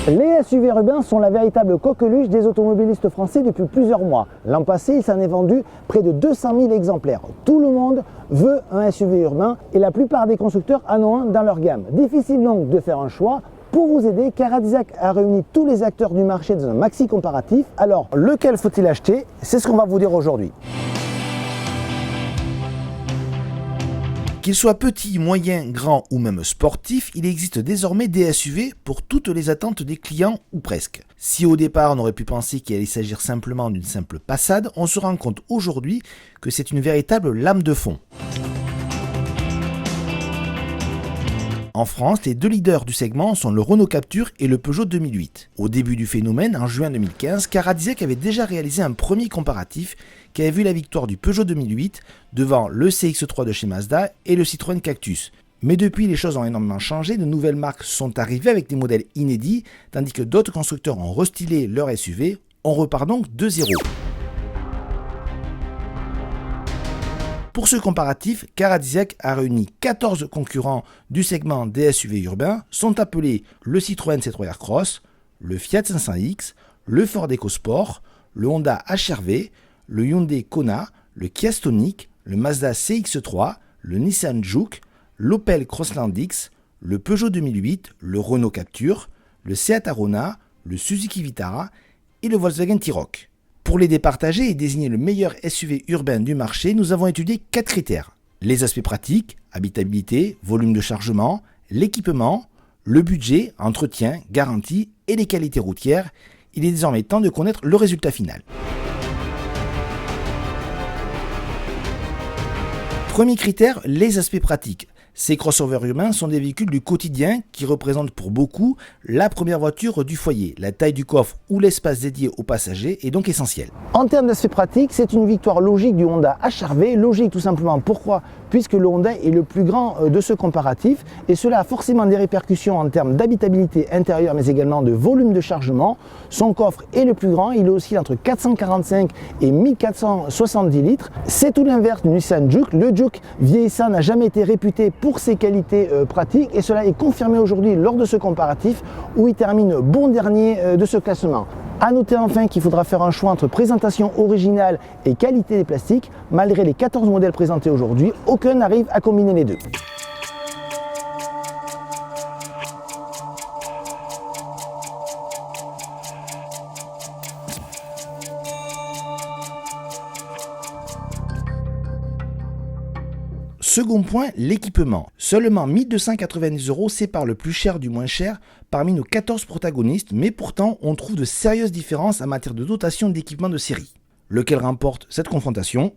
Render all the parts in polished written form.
Les SUV urbains sont la véritable coqueluche des automobilistes français depuis plusieurs mois. L'an passé, il s'en est vendu près de 200 000 exemplaires. Tout le monde veut un SUV urbain et la plupart des constructeurs en ont un dans leur gamme. Difficile donc de faire un choix. Pour vous aider, Caradisec a réuni tous les acteurs du marché dans un maxi comparatif. Alors, lequel faut-il acheter? C'est ce qu'on va vous dire aujourd'hui. Qu'il soit petit, moyen, grand ou même sportif, il existe désormais des SUV pour toutes les attentes des clients ou presque. Si au départ on aurait pu penser qu'il allait s'agir simplement d'une simple Passade, on se rend compte aujourd'hui que c'est une véritable lame de fond. En France, les deux leaders du segment sont le Renault Captur et le Peugeot 2008. Au début du phénomène, en juin 2015, Caradisec avait déjà réalisé un premier comparatif qui avait vu la victoire du Peugeot 2008 devant le CX-3 de chez Mazda et le Citroën Cactus. Mais depuis, les choses ont énormément changé, de nouvelles marques sont arrivées avec des modèles inédits, tandis que d'autres constructeurs ont restylé leur SUV. On repart donc de zéro. Pour ce comparatif, Caradisec a réuni 14 concurrents du segment des SUV urbains, sont appelés le Citroën C3 Aircross, le Fiat 500X, le Ford EcoSport, le Honda HR-V, le Hyundai Kona, le Kia Stonic, le Mazda CX-3, le Nissan Juke, l'Opel Crossland X, le Peugeot 2008, le Renault Captur, le Seat Arona, le Suzuki Vitara et le Volkswagen T-Roc. Pour les départager et désigner le meilleur SUV urbain du marché, nous avons étudié 4 critères. Les aspects pratiques, habitabilité, volume de chargement, l'équipement, le budget, entretien, garantie et les qualités routières. Il est désormais temps de connaître le résultat final. Premier critère, les aspects pratiques. Ces crossovers urbains sont des véhicules du quotidien qui représentent pour beaucoup la première voiture du foyer. La taille du coffre ou l'espace dédié aux passagers est donc essentiel. En termes d'aspect pratique, c'est une victoire logique du Honda HR-V. Logique tout simplement. Pourquoi? Puisque le Honda est le plus grand de ce comparatif et cela a forcément des répercussions en termes d'habitabilité intérieure mais également de volume de chargement. Son coffre est le plus grand, il oscille entre 445 et 1470 litres. C'est tout l'inverse du Nissan Juke. Le Juke vieillissant n'a jamais été réputé pour ses qualités pratiques et cela est confirmé aujourd'hui lors de ce comparatif où il termine bon dernier de ce classement. A noter enfin qu'il faudra faire un choix entre présentation originale et qualité des plastiques. Malgré les 14 modèles présentés aujourd'hui, aucun n'arrive à combiner les deux. Second point, l'équipement. Seulement 1 290 € sépare le plus cher du moins cher parmi nos 14 protagonistes, mais pourtant on trouve de sérieuses différences en matière de dotation d'équipement de série. Lequel remporte cette confrontation?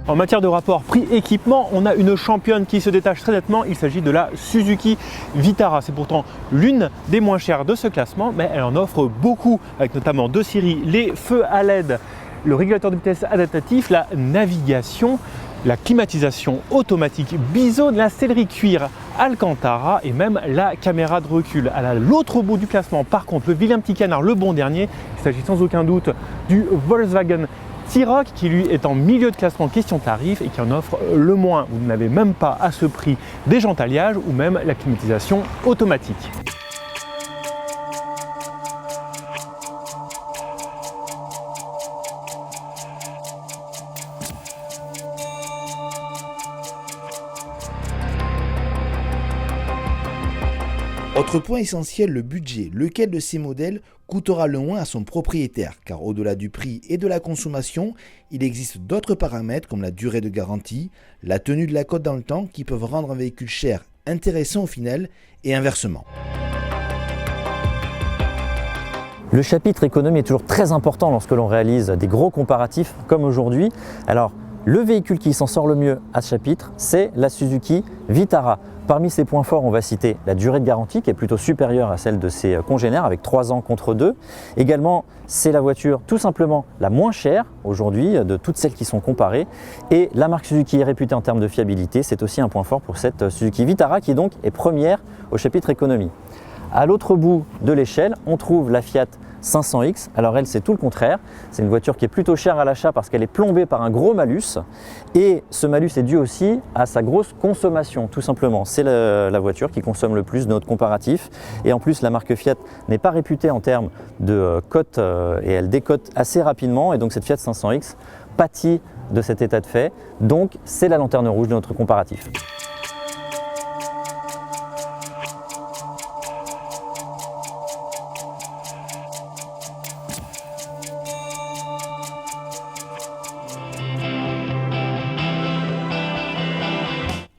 En matière de rapport prix-équipement, on a une championne qui se détache très nettement, il s'agit de la Suzuki Vitara. C'est pourtant l'une des moins chères de ce classement, mais elle en offre beaucoup, avec notamment deux séries, les feux à LED, le régulateur de vitesse adaptatif, la navigation, la climatisation automatique Biseau, la sellerie cuir Alcantara et même la caméra de recul. À l'autre bout du classement, par contre, le vilain petit canard, le bon dernier, il s'agit sans aucun doute du Volkswagen T-Roc qui lui est en milieu de classement question tarif et qui en offre le moins. Vous n'avez même pas à ce prix des jantes alliage ou même la climatisation automatique. Autre point essentiel, le budget. Lequel de ces modèles coûtera le moins à son propriétaire? Car au-delà du prix et de la consommation, il existe d'autres paramètres comme la durée de garantie, la tenue de la cote dans le temps qui peuvent rendre un véhicule cher intéressant au final et inversement. Le chapitre économie est toujours très important lorsque l'on réalise des gros comparatifs comme aujourd'hui. Alors, le véhicule qui s'en sort le mieux à ce chapitre, c'est la Suzuki Vitara. Parmi ses points forts, on va citer la durée de garantie qui est plutôt supérieure à celle de ses congénères avec 3 ans contre 2. Également, c'est la voiture tout simplement la moins chère aujourd'hui de toutes celles qui sont comparées. Et la marque Suzuki est réputée en termes de fiabilité. C'est aussi un point fort pour cette Suzuki Vitara qui donc est première au chapitre économie. À l'autre bout de l'échelle, on trouve la Fiat 500X. Alors elle, c'est tout le contraire. C'est une voiture qui est plutôt chère à l'achat parce qu'elle est plombée par un gros malus. Et ce malus est dû aussi à sa grosse consommation, tout simplement. C'est la voiture qui consomme le plus de notre comparatif. Et en plus, la marque Fiat n'est pas réputée en termes de cote et elle décote assez rapidement. Et donc cette Fiat 500X pâtit de cet état de fait. Donc c'est la lanterne rouge de notre comparatif.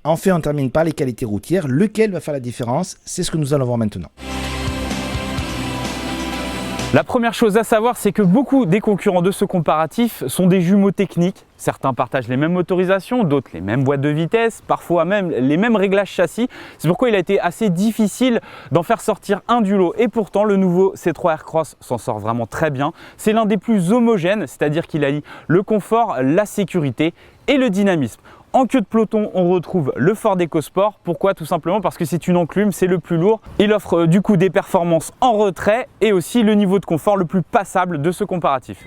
Enfin, on termine par les qualités routières. Lequel va faire la différence? C'est ce que nous allons voir maintenant. La première chose à savoir, c'est que beaucoup des concurrents de ce comparatif sont des jumeaux techniques. Certains partagent les mêmes motorisations, d'autres les mêmes boîtes de vitesse, parfois même les mêmes réglages châssis. C'est pourquoi il a été assez difficile d'en faire sortir un du lot. Et pourtant, le nouveau C3 Aircross s'en sort vraiment très bien. C'est l'un des plus homogènes, c'est-à-dire qu'il allie le confort, la sécurité et le dynamisme. En queue de peloton, on retrouve le Ford EcoSport. Pourquoi? Tout simplement parce que c'est une enclume, c'est le plus lourd. Il offre du coup des performances en retrait et aussi le niveau de confort le plus passable de ce comparatif.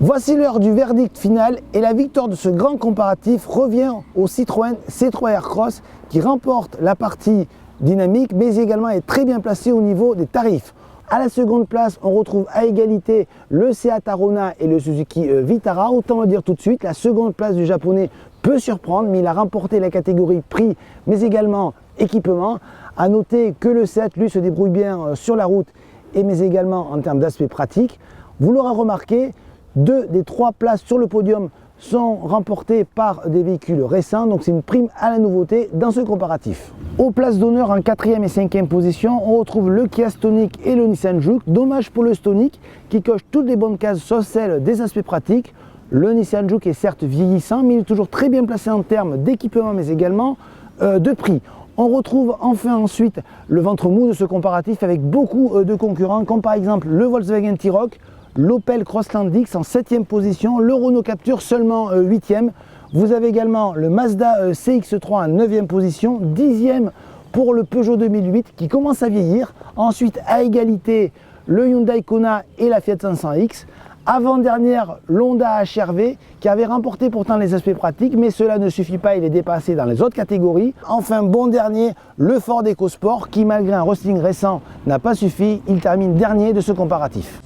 Voici l'heure du verdict final et la victoire de ce grand comparatif revient au Citroën C3 Aircross qui remporte la partie dynamique mais également est très bien placé au niveau des tarifs. À la seconde place, on retrouve à égalité le Seat Arona et le Suzuki Vitara. Autant le dire tout de suite, la seconde place du japonais peut surprendre, mais il a remporté la catégorie prix mais également équipement. À noter que le Seat lui se débrouille bien sur la route et mais également en termes d'aspect pratique. Vous l'aurez remarqué, 2 des 3 places sur le podium sont remportées par des véhicules récents, donc c'est une prime à la nouveauté dans ce comparatif. Aux places d'honneur en 4e et 5e position, on retrouve le Kia Stonic et le Nissan Juke. Dommage pour le Stonic qui coche toutes les bonnes cases sauf celle des aspects pratiques. Le Nissan Juke est certes vieillissant, mais il est toujours très bien placé en termes d'équipement mais également de prix. On retrouve enfin ensuite le ventre mou de ce comparatif avec beaucoup de concurrents comme par exemple le Volkswagen T-Roc, l'Opel Crossland X en 7e position, le Renault Captur seulement 8e. Vous avez également le Mazda CX-3 en 9e position, 10e pour le Peugeot 2008 qui commence à vieillir. Ensuite à égalité le Hyundai Kona et la Fiat 500X. Avant-dernière, l'Honda HR-V qui avait remporté pourtant les aspects pratiques, mais cela ne suffit pas, il est dépassé dans les autres catégories. Enfin, bon dernier, le Ford EcoSport qui malgré un restyling récent n'a pas suffi, il termine dernier de ce comparatif.